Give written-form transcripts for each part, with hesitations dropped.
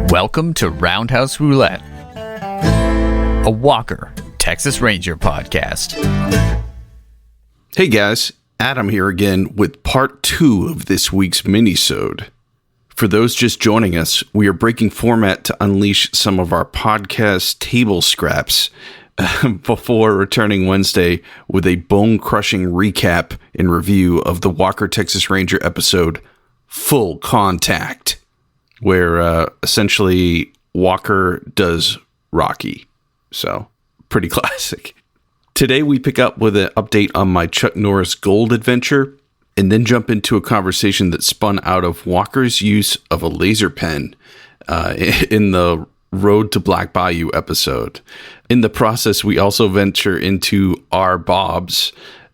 Welcome to Roundhouse Roulette, a Walker, Texas Ranger podcast. Hey guys, Adam here again with part 2 of this week's minisode. For those just joining us, we are breaking format to unleash some of our podcast table scraps before returning Wednesday with a bone-crushing recap and review of the Walker, Texas Ranger episode, Full Contact, where essentially Walker does Rocky. So, pretty classic. Today we pick up with an update on my Chuck Norris gold adventure, and then jump into a conversation that spun out of Walker's use of a laser pen in the Road to Black Bayou episode. In the process, we also venture into R. Bob's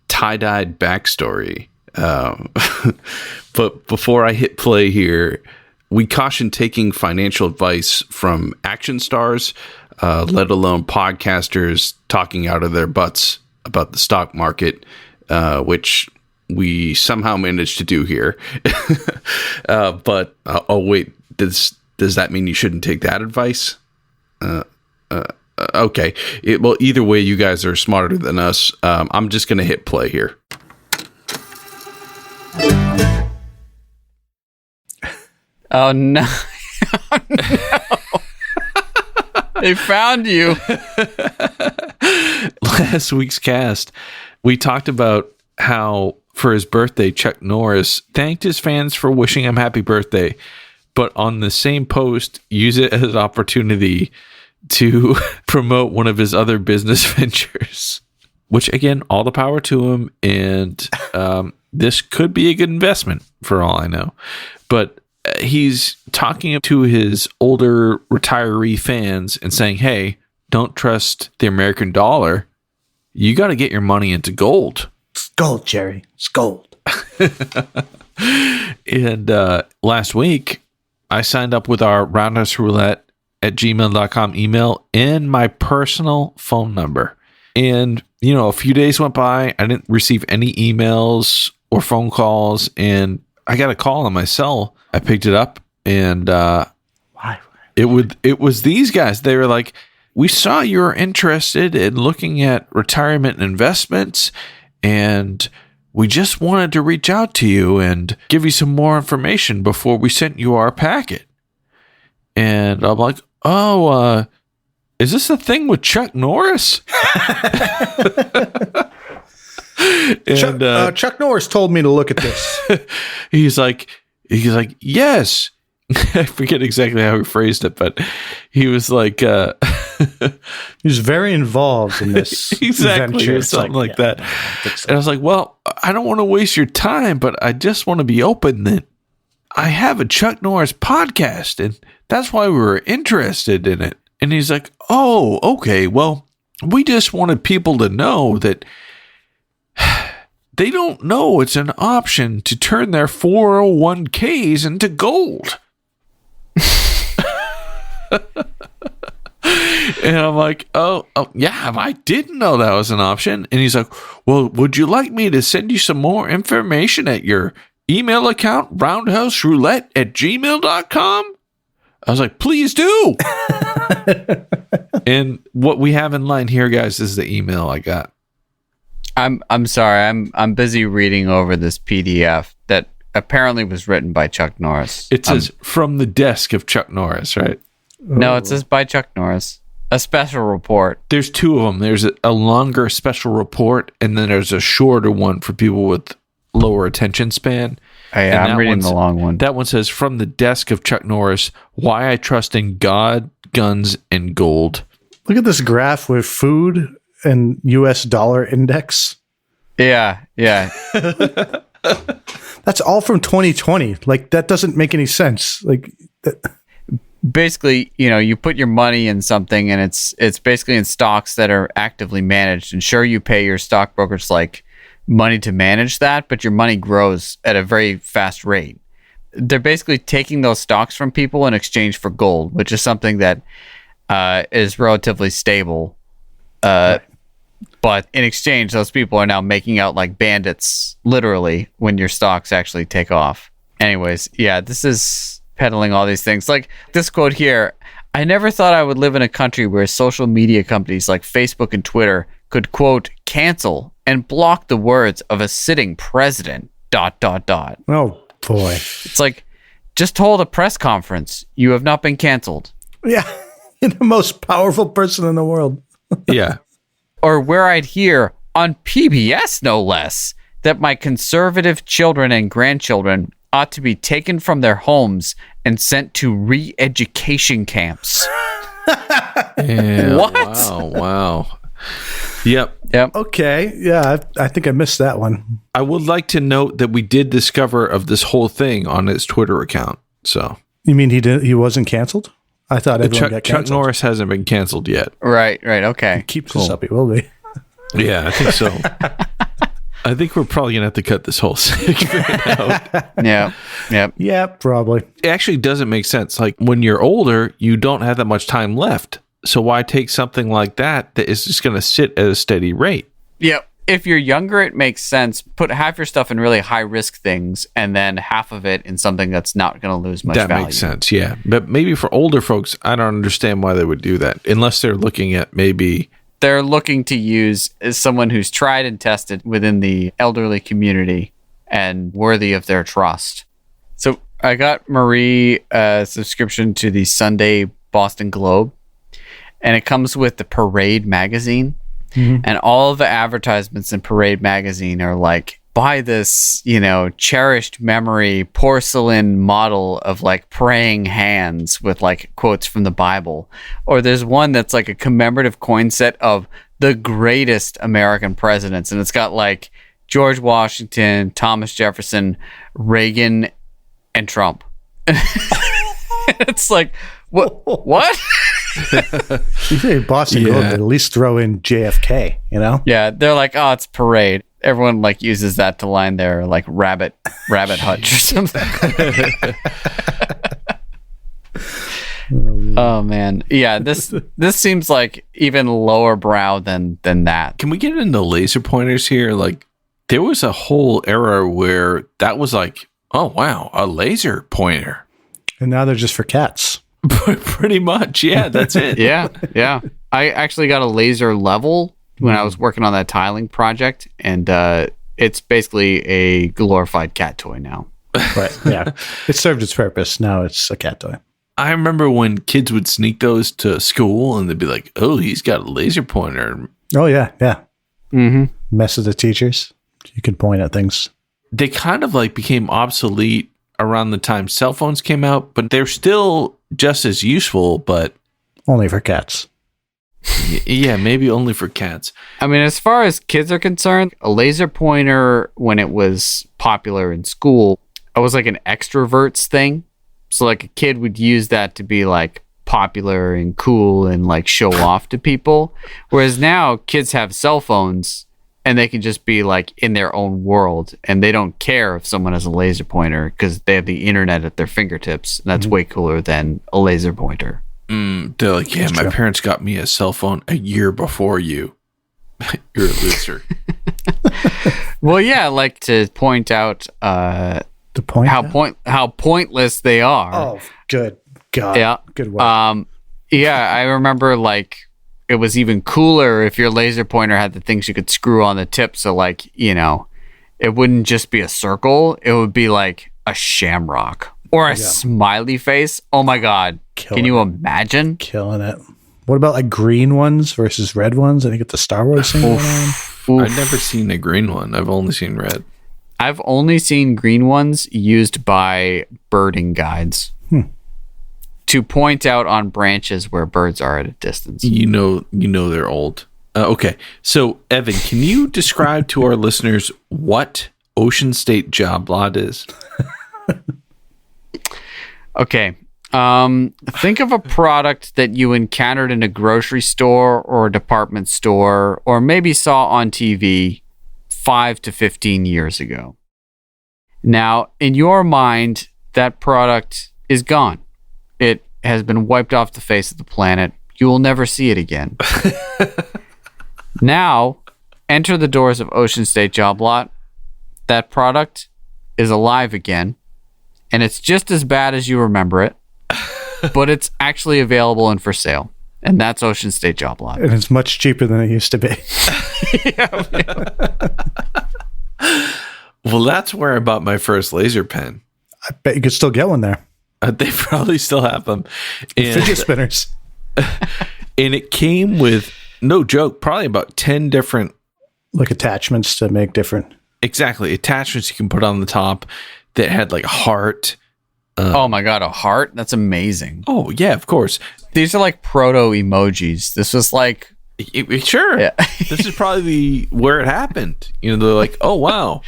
tie-dyed backstory. But before I hit play here, we caution taking financial advice from action stars, let alone podcasters talking out of their butts about the stock market, which we somehow managed to do here. But wait, does that mean you shouldn't take that advice? Okay. Well, either way, you guys are smarter than us. I'm just going to hit play here. Oh, no. Oh, no. They found you. Last week's cast, we talked about how for his birthday, Chuck Norris thanked his fans for wishing him happy birthday, but on the same post, use it as an opportunity to promote one of his other business ventures, which again, all the power to him. And this could be a good investment for all I know, but he's talking to his older retiree fans and saying, hey, don't trust the American dollar. You got to get your money into gold. It's gold, Jerry. It's gold. And last week, I signed up with our Roundhouse Roulette at gmail.com email and my personal phone number. And, you know, a few days went by. I didn't receive any emails or phone calls. And I got a call on my cell. I picked it up, and it was these guys. They were like, we saw you were interested in looking at retirement investments, and we just wanted to reach out to you and give you some more information before we sent you our packet. And I'm like, oh, is this the thing with Chuck Norris? And Chuck Norris told me to look at this. He's like, yes. I forget exactly how he phrased it, but he was like, he was very involved in this exactly, venture. Or something like that. So. And I was like, well, I don't want to waste your time, but I just want to be open that I have a Chuck Norris podcast, and that's why we were interested in it. And he's like, oh, okay, well, we just wanted people to know that they don't know it's an option to turn their 401ks into gold. And I'm like, oh, yeah, I didn't know that was an option. And he's like, well, would you like me to send you some more information at your email account, roundhouseroulette@gmail.com? I was like, please do. And what we have in line here, guys, is the email I got. I'm sorry. I'm busy reading over this PDF that apparently was written by Chuck Norris. It says from the desk of Chuck Norris, right? No, it says by Chuck Norris. A special report. There's two of them. There's a longer special report, and then there's a shorter one for people with lower attention span. Yeah, I'm reading the long one. That one says from the desk of Chuck Norris, why I trust in God, guns, and gold. Look at this graph with food and US dollar index. Yeah. That's all from 2020. Like, that doesn't make any sense. Like, basically, you know, you put your money in something, and it's basically in stocks that are actively managed. And sure, you pay your stockbrokers like money to manage that, but your money grows at a very fast rate. They're basically taking those stocks from people in exchange for gold, which is something that is relatively stable. Right. But in exchange, those people are now making out like bandits, literally, when your stocks actually take off. Anyways, yeah, this is peddling all these things. Like this quote here, I never thought I would live in a country where social media companies like Facebook and Twitter could, quote, cancel and block the words of a sitting president, ... Oh, boy. It's like, just hold a press conference. You have not been canceled. Yeah. You're the most powerful person in the world. Yeah. Or where I'd hear, on PBS no less, that my conservative children and grandchildren ought to be taken from their homes and sent to re-education camps. Yeah, What? Wow. Yep. Okay. Yeah, I think I missed that one. I would like to note that we did discover of this whole thing on his Twitter account. So You mean he wasn't canceled? I thought everyone got Chuck canceled. Norris hasn't been canceled yet. Right. Okay. Keeps this up, he will be. Yeah, I think so. I think we're probably gonna have to cut this whole segment out. Yeah. Yeah, probably. It actually doesn't make sense. Like when you're older, you don't have that much time left. So why take something like that is just going to sit at a steady rate? Yeah. If you're younger, it makes sense. Put half your stuff in really high risk things and then half of it in something that's not going to lose much value. That makes sense, yeah. But maybe for older folks, I don't understand why they would do that. Unless they're looking at maybe... They're looking to use as someone who's tried and tested within the elderly community and worthy of their trust. So I got Marie a subscription to the Sunday Boston Globe. And it comes with the Parade magazine. Mm-hmm. And all of the advertisements in Parade magazine are like, buy this, cherished memory porcelain model of like praying hands with like quotes from the Bible. Or there's one that's like a commemorative coin set of the greatest American presidents. And it's got like George Washington, Thomas Jefferson, Reagan, and Trump. It's like, what? You think Boston Globe would at least throw in JFK, Yeah, they're like, oh, it's Parade. Everyone like uses that to line their like rabbit hutch or something. Oh man, yeah. This seems like even lower brow than that. Can we get into laser pointers here? Like, there was a whole era where that was like, oh wow, a laser pointer, and now they're just for cats. Pretty much, yeah. That's it. Yeah. I actually got a laser level when I was working on that tiling project, and it's basically a glorified cat toy now. Right. Yeah, it served its purpose. Now it's a cat toy. I remember when kids would sneak those to school, and they'd be like, "Oh, he's got a laser pointer." Oh yeah. Mm-hmm. Mess of the teachers. You can point at things. They kind of like became obsolete around the time cell phones came out, but they're still just as useful, but only for cats. Yeah, maybe only for cats. I mean, as far as kids are concerned, a laser pointer, when it was popular in school, it was like an extroverts thing. So like a kid would use that to be like popular and cool and like show off to people. Whereas now kids have cell phones and they can just be like in their own world and they don't care if someone has a laser pointer because they have the internet at their fingertips. And that's way cooler than a laser pointer. They're like, yeah, my parents got me a cell phone a year before you. You're a loser. Well, yeah, like to point out how pointless they are. Oh, good God. Yeah. Good work. Yeah, I remember like it was even cooler if your laser pointer had the things you could screw on the tip. So like, it wouldn't just be a circle. It would be like a shamrock or a smiley face. Oh my God. Can you imagine? Killing it. What about like green ones versus red ones? I think it's the Star Wars thing going on. I've never seen a green one. I've only seen red. I've only seen green ones used by birding guides to point out on branches where birds are at a distance. You know they're old. Okay, so Evan, can you describe to our listeners what Ocean State Job Lot is? Okay. Think of a product that you encountered in a grocery store or a department store, or maybe saw on TV 5 to 15 years ago. Now, in your mind, that product is gone. It has been wiped off the face of the planet. You will never see it again. Now, enter the doors of Ocean State Job Lot. That product is alive again. and it's just as bad as you remember it, but it's actually available and for sale. And that's Ocean State Job Lot. And it's much cheaper than it used to be. Well, that's where I bought my first laser pen. I bet you could still get one there. They probably still have them. And, Fidget spinners. and it came with, no joke, probably about 10 different... Like attachments to make different... Exactly. Attachments you can put on the top that had like a heart. Oh my God, a heart? That's amazing. Oh, yeah, of course. These are like proto emojis. This was like... Sure. Yeah. This is probably where it happened. They're like, oh, wow.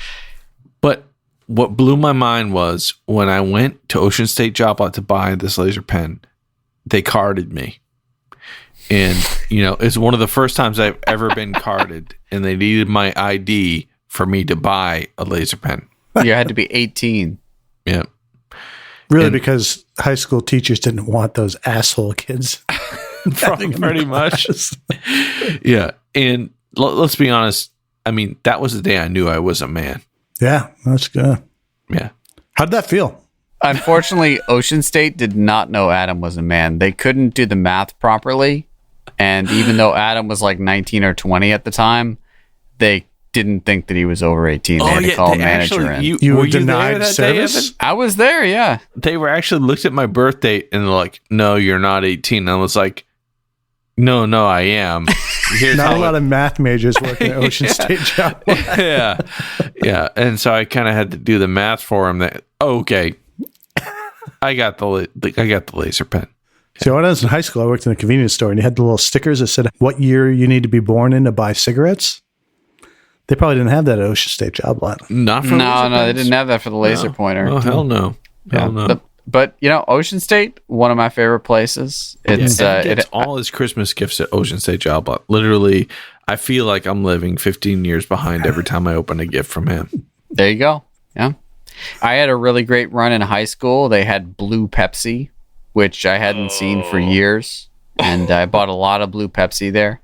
But what blew my mind was when I went to Ocean State Job Lot to buy this laser pen, they carded me. And, it's one of the first times I've ever been carded, and they needed my ID for me to buy a laser pen. You had to be 18. Yeah. Really, because high school teachers didn't want those asshole kids. Pretty much. Yeah. And let's be honest. I mean, that was the day I knew I was a man. Yeah, that's good. Yeah. How'd that feel? Unfortunately, Ocean State did not know Adam was a man. They couldn't do the math properly. And even though Adam was like 19 or 20 at the time, they didn't think that he was over 18. They had to call a manager in. You were denied service? I was there, yeah. They were actually looked at my birth date and they're like, no, you're not 18. I was like, no, I am. Here's not a lot of math majors working at Ocean State Job. Yeah. And so I kind of had to do the math for him. Okay, I got the laser pen. So when I was in high school, I worked in a convenience store, and you had the little stickers that said what year you need to be born in to buy cigarettes. They probably didn't have that at Ocean State Job Lot. Not for no, they didn't have that for the laser pointer. Oh, hell no. Hell no. But Ocean State, one of my favorite places. It's gets all his Christmas gifts at Ocean State Job Lot. Literally, I feel like I'm living 15 years behind every time I open a gift from him. There you go. Yeah, I had a really great run in high school. They had Blue Pepsi, which I hadn't seen for years, and I bought a lot of Blue Pepsi there.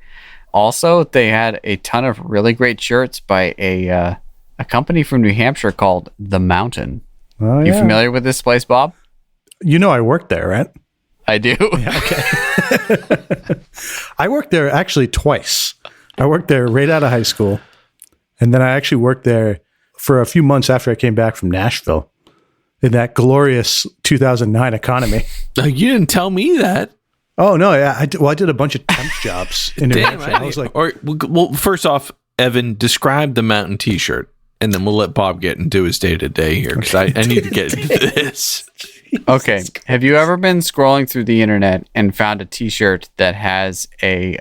Also, they had a ton of really great shirts by a company from New Hampshire called The Mountain. Oh, You yeah. familiar with this place, Bob? I worked there, right? I do. Yeah, okay. I worked there actually twice. I worked there right out of high school. And then I actually worked there for a few months after I came back from Nashville in that glorious 2009 economy. You didn't tell me that. Oh, no. Yeah. I did a bunch of temp jobs in New Hampshire. I was like, well, first off, Evan, describe the Mountain T-shirt, and then we'll let Bob get into his day-to-day here, because I need to get into this. Okay. Have you ever been scrolling through the internet and found a T-shirt that has a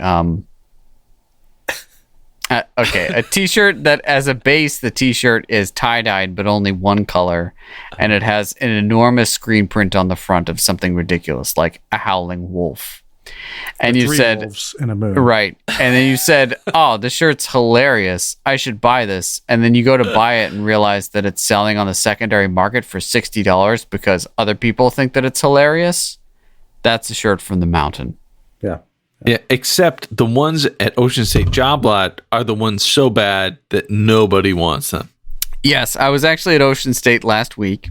T-shirt that as a base, the T-shirt is tie-dyed but only one color, and it has an enormous screen print on the front of something ridiculous like a howling wolf. And you three said, wolves in a moon. right. And then you said, oh, this shirt's hilarious. I should buy this. And then you go to buy it and realize that it's selling on the secondary market for $60 because other people think that it's hilarious. That's a shirt from The Mountain. Yeah. Yeah, except the ones at Ocean State Job Lot are the ones so bad that nobody wants them. Yes, I was actually at Ocean State last week,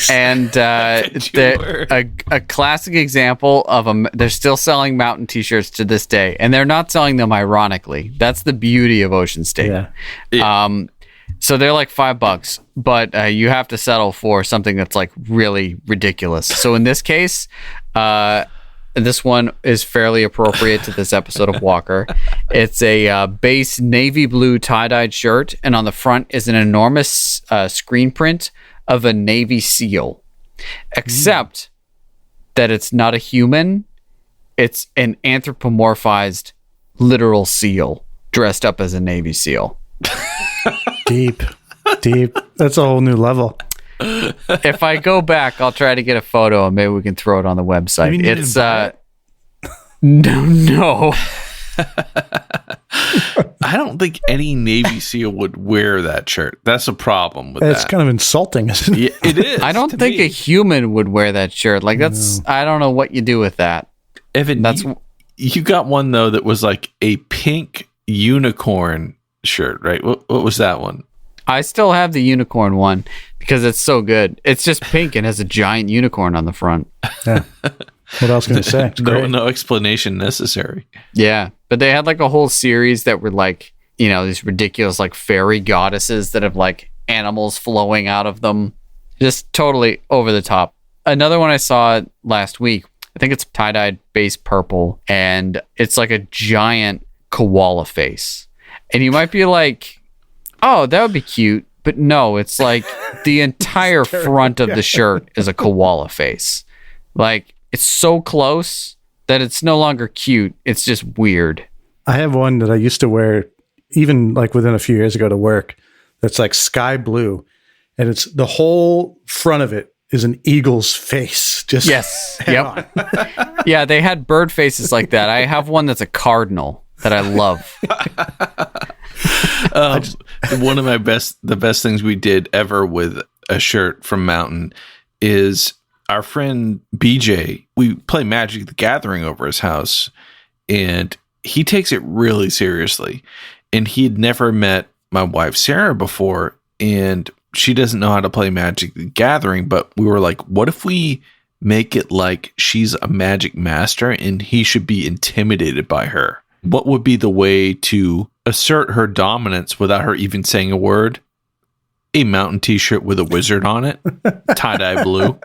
and a classic example of they're still selling Mountain T-shirts to this day, and they're not selling them ironically. That's the beauty of Ocean State. Yeah. So they're like $5, but you have to settle for something that's like really ridiculous. So in this case, this one is fairly appropriate to this episode of Walker. It's a base navy blue tie-dyed shirt, and on the front is an enormous screen print of a Navy SEAL. Except that it's not a human. It's an anthropomorphized literal seal dressed up as a Navy SEAL. Deep. That's a whole new level. If I go back, I'll try to get a photo and maybe we can throw it on the website. It's no. I don't think any Navy SEAL would wear that shirt. That's a problem with that. It's kind of insulting, isn't it? Yeah, it is. I don't think a human would wear that shirt. Like I don't know what you do with that. Evan, you got one though that was like a pink unicorn shirt, right? What was that one? I still have the unicorn one because it's so good. It's just pink and has a giant unicorn on the front. Yeah. What else can I say? It's great. No explanation necessary. Yeah, but they had like a whole series that were like, you know, these ridiculous like fairy goddesses that have like animals flowing out of them. Just totally over the top. Another one I saw last week, I think it's tie-dyed base purple, and it's like a giant koala face. And you might be like, oh, that would be cute. But no, it's like the entire front of the shirt is a koala face. Like, it's so close that it's no longer cute. It's just weird. I have one that I used to wear even like within a few years ago to work that's like sky blue. And it's the whole front of it is an eagle's face. Just yes. Yep. Yeah, they had bird faces like that. I have one that's a cardinal that I love. One of the best things we did ever with a shirt from Mountain is our friend BJ. We play Magic the Gathering over his house, and he takes it really seriously. And he had never met my wife Sarah before, and she doesn't know how to play Magic the Gathering, but we were like, what if we make it like she's a Magic master and he should be intimidated by her? What would be the way to assert her dominance without her even saying a word? A Mountain t-shirt with a wizard on it, tie-dye blue.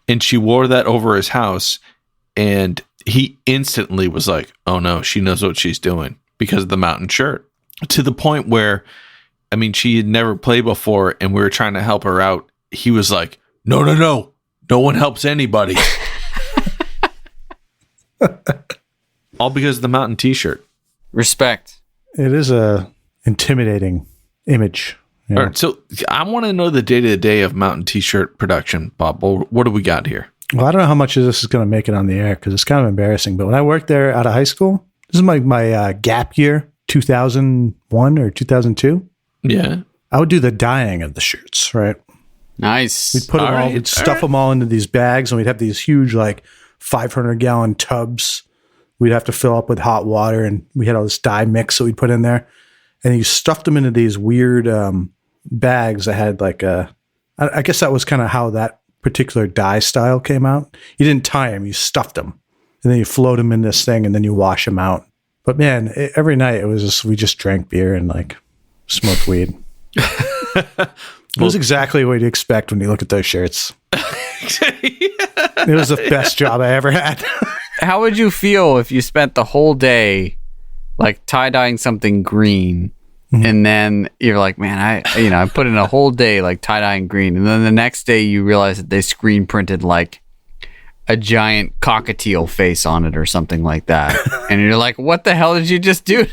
And she wore that over his house, and he instantly was like, oh no, she knows what she's doing because of the Mountain shirt. To the point where, I mean, she had never played before, and we were trying to help her out. He was like, no one helps anybody. All because of the Mountain t-shirt. Respect. It is a intimidating image. Yeah. All right, so I want to know the day-to-day of Mountain t-shirt production, Bob. What do we got here? Well, I don't know how much of this is going to make it on the air because it's kind of embarrassing. But when I worked there out of high school, this is my gap year, 2001 or 2002. Yeah. I would do the dyeing of the shirts, right? Nice. We'd put them all, we'd stuff them all into these bags, and we'd have these huge, like 500-gallon tubs. We'd have to fill up with hot water, and we had all this dye mix that we'd put in there. And you stuffed them into these weird bags that had like I guess that was kind of how that particular dye style came out. You didn't tie them, you stuffed them. And then you float them in this thing, and then you wash them out. But man, every night it was just, we just drank beer and like smoked weed. It was exactly what you expect when you look at those shirts. It was the best job I ever had. How would you feel if you spent the whole day like tie-dyeing something green, and then you're like, man, I put in a whole day like tie-dyeing green, and then the next day you realize that they screen printed like a giant cockatiel face on it or something like that. And you're like, what the hell did you just do?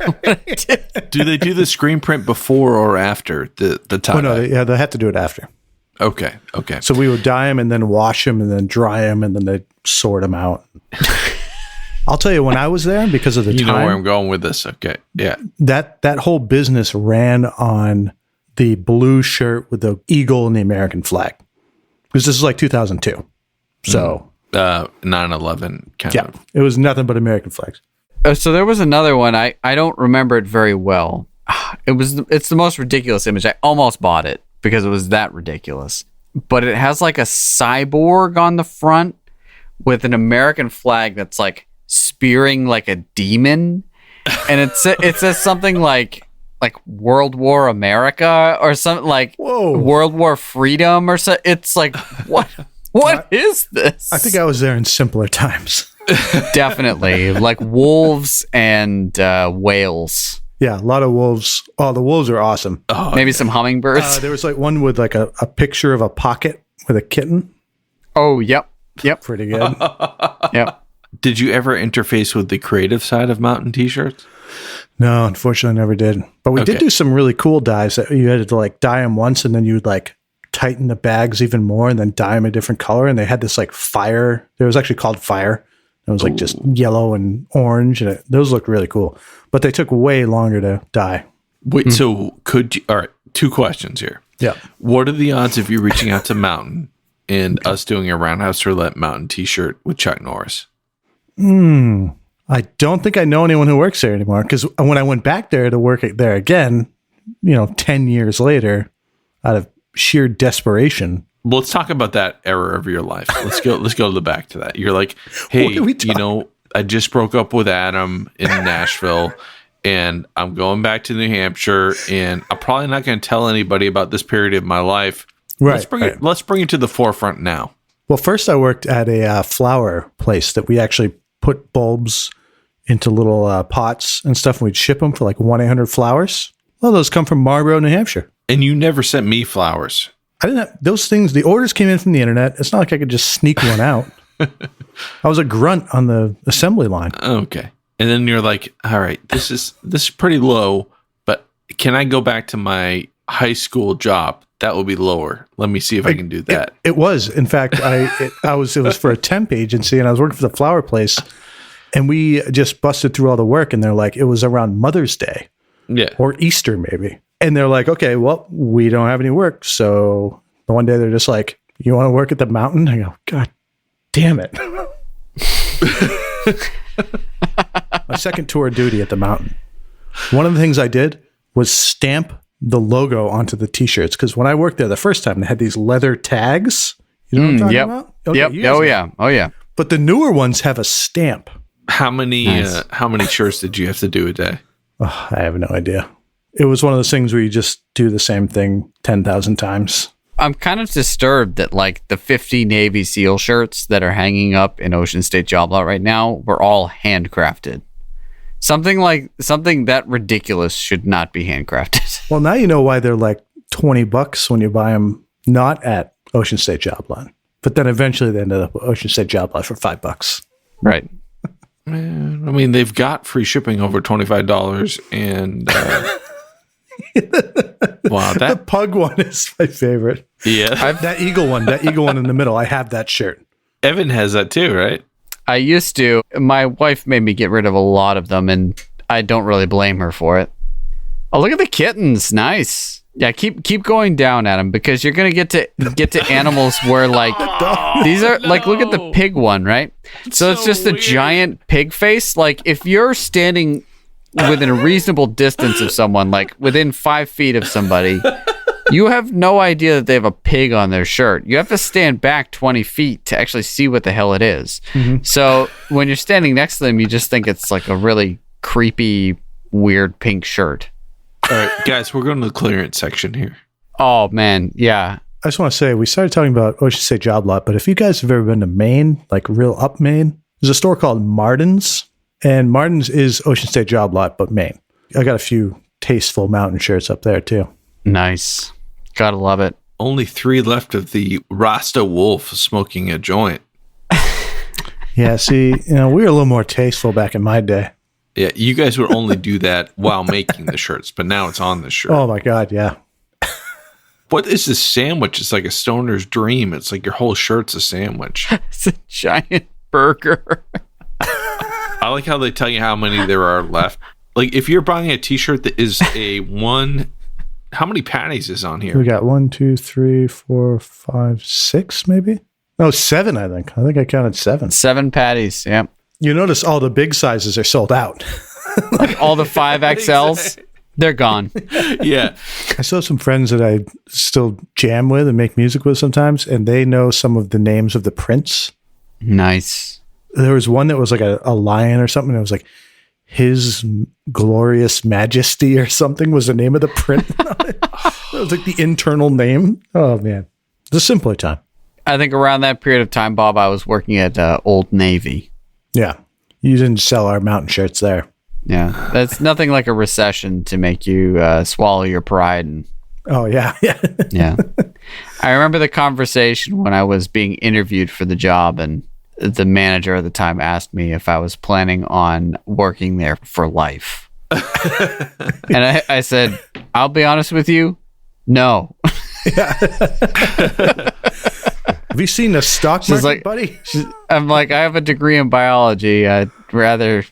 Do they do the screen print before or after the tie-dye? Oh, no, they have to do it after. Okay. So we would dye them and then wash them and then dry them and then they'd sort them out. I'll tell you, when I was there, because of the time. You know where I'm going with this. Okay. Yeah. That whole business ran on the blue shirt with the eagle and the American flag. Because this is like 2002. So. 9/11 kind of. It was nothing but American flags. So there was another one. I don't remember it very well. It's the most ridiculous image. I almost bought it because it was that ridiculous. But it has like a cyborg on the front with an American flag that's like spearing like a demon, and it says something like World War America or something, like World War Freedom or so. It's like, what is this? I think I was there in simpler times. Definitely, like wolves and whales. Yeah, a lot of wolves. Oh, the wolves are awesome. Maybe some hummingbirds. There was like one with like a picture of a pocket with a kitten. Oh, yep. Pretty good. Yep. Did you ever interface with the creative side of Mountain t-shirts? No, unfortunately, I never did. But we did do some really cool dyes that you had to like dye them once, and then you would like tighten the bags even more and then dye them a different color. And they had this like fire. It was actually called fire. It was like just yellow and orange, and those looked really cool. But they took way longer to dye. Wait, so could you? All right, two questions here. Yeah. What are the odds of you reaching out to Mountain and us doing a Roundhouse Roulette Mountain t-shirt with Chuck Norris? I don't think I know anyone who works there anymore, because when I went back there to work there again, 10 years later, out of sheer desperation. Well, let's talk about that era of your life. Let's go to the back to that. You're like, hey, I just broke up with Adam in Nashville, and I'm going back to New Hampshire, and I'm probably not going to tell anybody about this period of my life. Right. Let's bring it to the forefront now. Well, first I worked at a flower place that we actually put bulbs into little pots and stuff, and we'd ship them for like 1-800-Flowers. Well, those come from Marlborough, New Hampshire. And you never sent me flowers. I didn't have those things. The orders came in from the internet. It's not like I could just sneak one out. I was a grunt on the assembly line. Okay. And then you're like, all right, this is pretty low, but can I go back to my high school job? That will be lower. Let me see if I can do that. It was. In fact, it was for a temp agency, and I was working for the flower place, and we just busted through all the work, and they're like, it was around Mother's Day. Yeah. Or Easter, maybe. And they're like, okay, well, we don't have any work. So one day they're just like, you want to work at the mountain? I go, God damn it. My second tour of duty at the mountain. One of the things I did was stamp the logo onto the t-shirts. Because when I worked there the first time, they had these leather tags. You know what I'm talking about? Okay, yep. Oh, yeah. But the newer ones have a stamp. How many shirts did you have to do a day? Oh, I have no idea. It was one of those things where you just do the same thing 10,000 times. I'm kind of disturbed that like the 50 Navy SEAL shirts that are hanging up in Ocean State Job Lot right now were all handcrafted. Something that ridiculous should not be handcrafted. Well, now you know why they're like $20 when you buy them not at Ocean State Job Lot. But then eventually they ended up at Ocean State Job Lot for $5. Right. I mean, they've got free shipping over $25, and wow, the pug one is my favorite. Yeah, that eagle one in the middle. I have that shirt. Evan has that too, right? I used to. My wife made me get rid of a lot of them, and I don't really blame her for it. Oh, look at the kittens! Nice. Yeah, keep going down, Adam, because you're gonna get to animals where like these are like look at the pig one, right? So it's just a giant pig face. Like if you're standing within a reasonable distance of someone, like within 5 feet of somebody, you have no idea that they have a pig on their shirt. You have to stand back 20 feet to actually see what the hell it is. Mm-hmm. So when you're standing next to them, you just think it's like a really creepy, weird pink shirt. All right, guys, we're going to the clearance section here. Oh, man. Yeah. I just want to say, we started talking about Ocean State Job Lot, but if you guys have ever been to Maine, like real up Maine, there's a store called Martin's, and Martin's is Ocean State Job Lot, but Maine. I got a few tasteful mountain shirts up there, too. Nice. Gotta love it. Only 3 left of the Rasta Wolf smoking a joint. Yeah, see, we were a little more tasteful back in my day. Yeah, you guys would only do that while making the shirts, but now it's on the shirt. Oh my God, yeah. What is this sandwich? It's like a stoner's dream. It's like your whole shirt's a sandwich. It's a giant burger. I like how they tell you how many there are left. Like if you're buying a t-shirt that is a one, how many patties is on here? We got 1, 2, 3, 4, 5, 6 maybe? No, 7 I think. I think I counted 7. 7 patties, yeah. You notice all the big sizes are sold out. Like all the 5XLs, they're gone. Yeah. I still have some friends that I still jam with and make music with sometimes, and they know some of the names of the prints. Nice. There was one that was like a lion or something. It was like His Glorious Majesty or something was the name of the print. It was like the internal name. Oh, man. It's a simpler time. I think around that period of time, Bob, I was working at Old Navy. Yeah. You didn't sell our mountain shirts there. Yeah. That's nothing like a recession to make you swallow your pride. And oh, yeah. Yeah. Yeah. I remember the conversation when I was being interviewed for the job, and the manager at the time asked me if I was planning on working there for life. And I said, I'll be honest with you, no. Have you seen the stock market, buddy? I'm like, I have a degree in biology. I'd rather,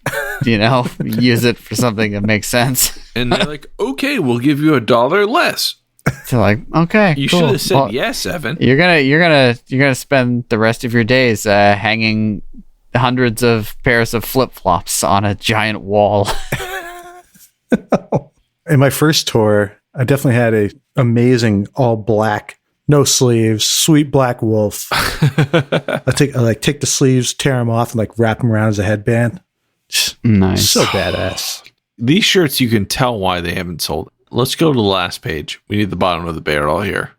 use it for something that makes sense. And they're like, okay, we'll give you $1 less. So like, okay, you cool. should have said yes, Evan. You're gonna spend the rest of your days hanging hundreds of pairs of flip-flops on a giant wall. In my first tour, I definitely had a amazing all black, no sleeves, sweet black wolf. I take the sleeves, tear them off, and like wrap them around as a headband. Nice. So badass. These shirts, you can tell why they haven't sold. Let's go to the last page. We need the bottom of the barrel here.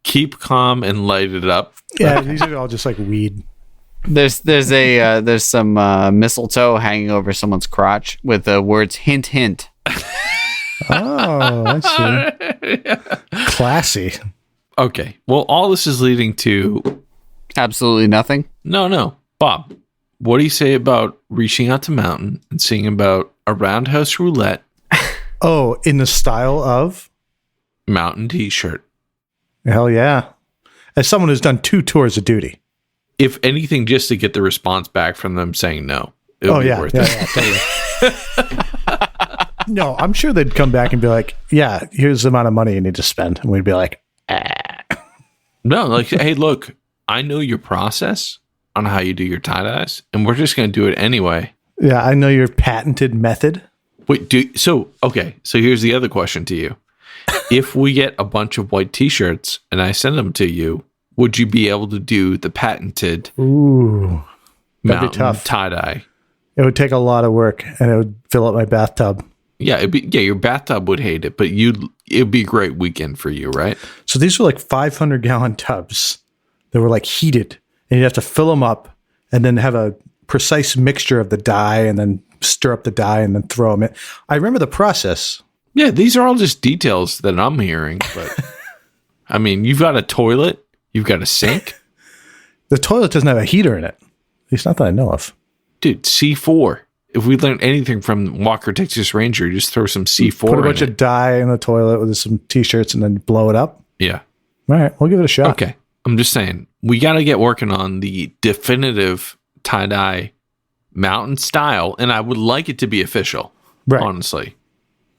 Keep calm and light it up. Yeah, these are all just like weed. There's some mistletoe hanging over someone's crotch with the words "hint, hint." Oh, I see. Classy. Okay. Well, all this is leading to Absolutely nothing. no. Bob, what do you say about reaching out to Mountain and singing about a roundhouse roulette Oh, in the style of? Mountain t-shirt? Hell yeah. As someone who's done 2 tours of duty. If anything, just to get the response back from them saying no. It'll be worth it. Totally. No, I'm sure they'd come back and be like, yeah, here's the amount of money you need to spend. And we'd be like, No, like, hey, look, I know your process on how you do your tie-dyes, and we're just going to do it anyway. yeah, I know your patented method. Wait, so here's the other question to you. If we get a bunch of white t-shirts and I send them to you, would you be able to do the patented Ooh, that'd be Mountain tough. tie-dye? It would take a lot of work and it would fill up my bathtub. Yeah, your bathtub would hate it, but it'd be a great weekend for you, right? So these were like 500-gallon tubs that were like heated, and you have to fill them up and then have a precise mixture of the dye and then stir up the dye and then throw them in. I remember the process. Yeah, these are all just details that I'm hearing, but I mean, you've got a toilet, you've got a sink. The toilet doesn't have a heater in it. At least not that I know of. Dude, C4. If we learned anything from Walker, Texas Ranger, just throw some C4 Put a bunch in of dye in the toilet with some t-shirts and then blow it up. Yeah. All right, we'll give it a shot. Okay. I'm just saying, we got to get working on the definitive tie-dye Mountain style, and I would like it to be official, Right. honestly.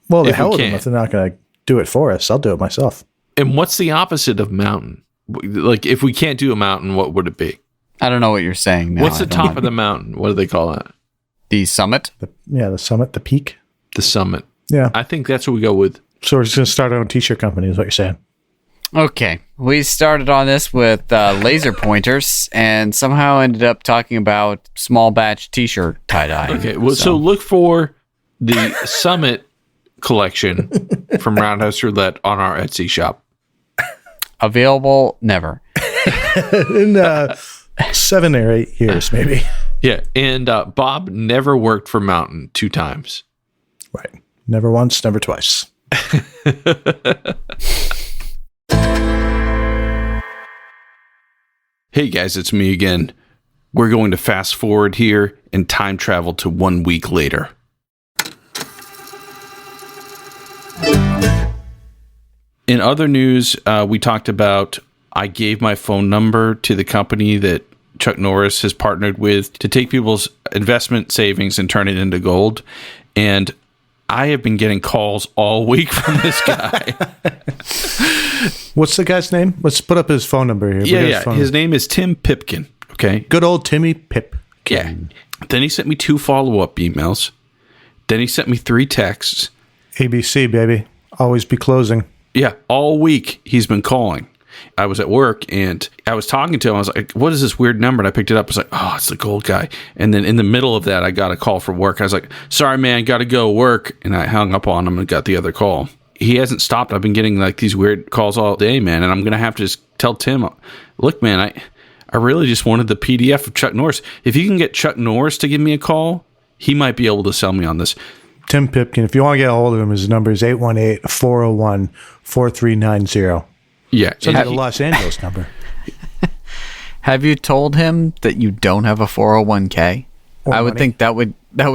Well, the If we hell with them can. if they're not going to do it for us. I'll do it myself. And what's the opposite of mountain? Like, if we can't do a mountain, what would it be? I don't know what you're saying now. What's the I don't top know. of the mountain? What do they call that? The summit? The summit, the peak. The summit. Yeah. I think that's what we go with. So we're just going to start our own t-shirt company is what you're saying. Okay. We started on this with laser pointers and somehow ended up talking about small batch t-shirt tie-dye. Okay, well, so look for the summit collection from Roundhouse Roulette on our Etsy shop. Available never. In 7 or 8 years, maybe. Yeah, and Bob never worked for Mountain 2 times. Right. Never once, never twice. Hey guys, it's me again. We're going to fast forward here and time travel to 1 week later. In other news, we talked about I gave my phone number to the company that Chuck Norris has partnered with to take people's investment savings and turn it into gold. And I have been getting calls all week from this guy. What's the guy's name? Let's put up his phone number here. Yeah. His name is Tim Pipkin. Okay. Good old Timmy Pip. Yeah. Then he sent me 2 follow-up emails. Then he sent me 3 texts. ABC, baby. Always be closing. Yeah. All week he's been calling. I was at work and I was talking to him. I was like, what is this weird number? And I picked it up. I was like, oh, it's the gold guy. And then in the middle of that, I got a call from work. I was like, sorry, man, got to go work. And I hung up on him and got the other call. He hasn't stopped. I've been getting like these weird calls all day, man. And I'm going to have to just tell Tim, look, man, I really just wanted the PDF of Chuck Norris. If you can get Chuck Norris to give me a call, he might be able to sell me on this. Tim Pipkin. If you want to get a hold of him, his number is 818-401-4390. Yeah. So that's a Los Angeles number. Have you told him that you don't have a 401k? Or I would money. think that would get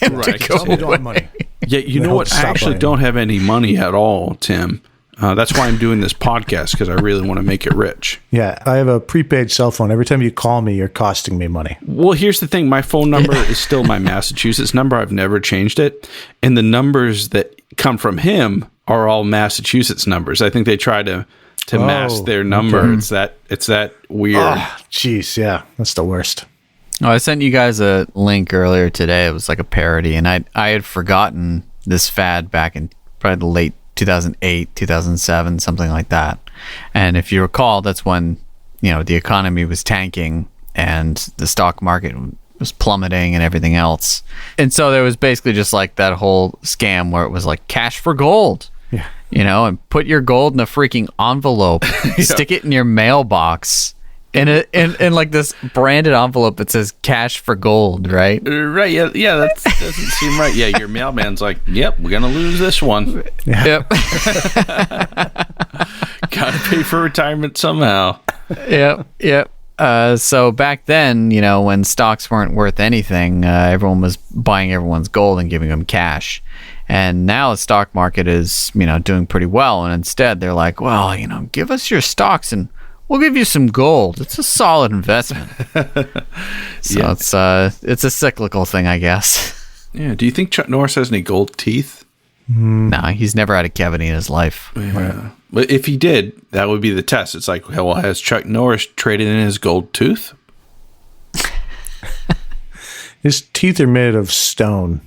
him Right, to 'cause go You don't have away. money. Yeah, you That know what? helps I stop actually buying. don't have any money at all, Tim. That's why I'm doing this podcast, because I really want to make it rich. Yeah, I have a prepaid cell phone. Every time you call me, you're costing me money. Well, here's the thing. My phone number is still my Massachusetts number. I've never changed it. And the numbers that come from him are all Massachusetts numbers. I think they try to mask their number. okay. It's that weird. Oh, jeez, yeah. That's the worst. Oh, I sent you guys a link earlier today. It was like a parody, and I had forgotten this fad back in probably the late 2008, 2007, something like that. And if you recall, that's when, the economy was tanking and the stock market was plummeting and everything else. And so there was basically just like that whole scam where it was like cash for gold. Yeah. And put your gold in a freaking envelope, stick it in your mailbox, in like this branded envelope that says cash for gold, right? Right, yeah, that doesn't seem right. Yeah, your mailman's like, yep, we're going to lose this one. Yeah. Yep. Got to pay for retirement somehow. Yep. So back then, when stocks weren't worth anything, everyone was buying everyone's gold and giving them cash. And now the stock market is, doing pretty well. And instead they're like, well, give us your stocks and we'll give you some gold. It's a solid investment. So it's a cyclical thing, I guess. Yeah. Do you think Chuck Norris has any gold teeth? Nah, he's never had a cavity in his life. Yeah. But if he did, that would be the test. It's like, well, has Chuck Norris traded in his gold tooth? His teeth are made of stone.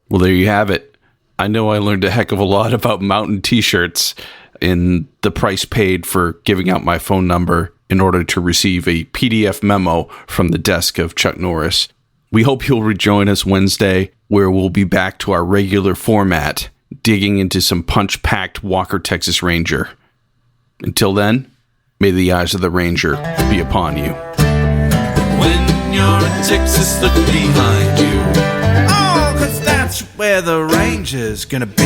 Well, there you have it. I know I learned a heck of a lot about mountain t-shirts and the price paid for giving out my phone number in order to receive a PDF memo from the desk of Chuck Norris. We hope you'll rejoin us Wednesday, where we'll be back to our regular format, digging into some punch-packed Walker Texas Ranger. Until then, may the eyes of the Ranger be upon you. When you're in Texas, look behind you. Oh, 'cause that's where the Ranger's gonna be.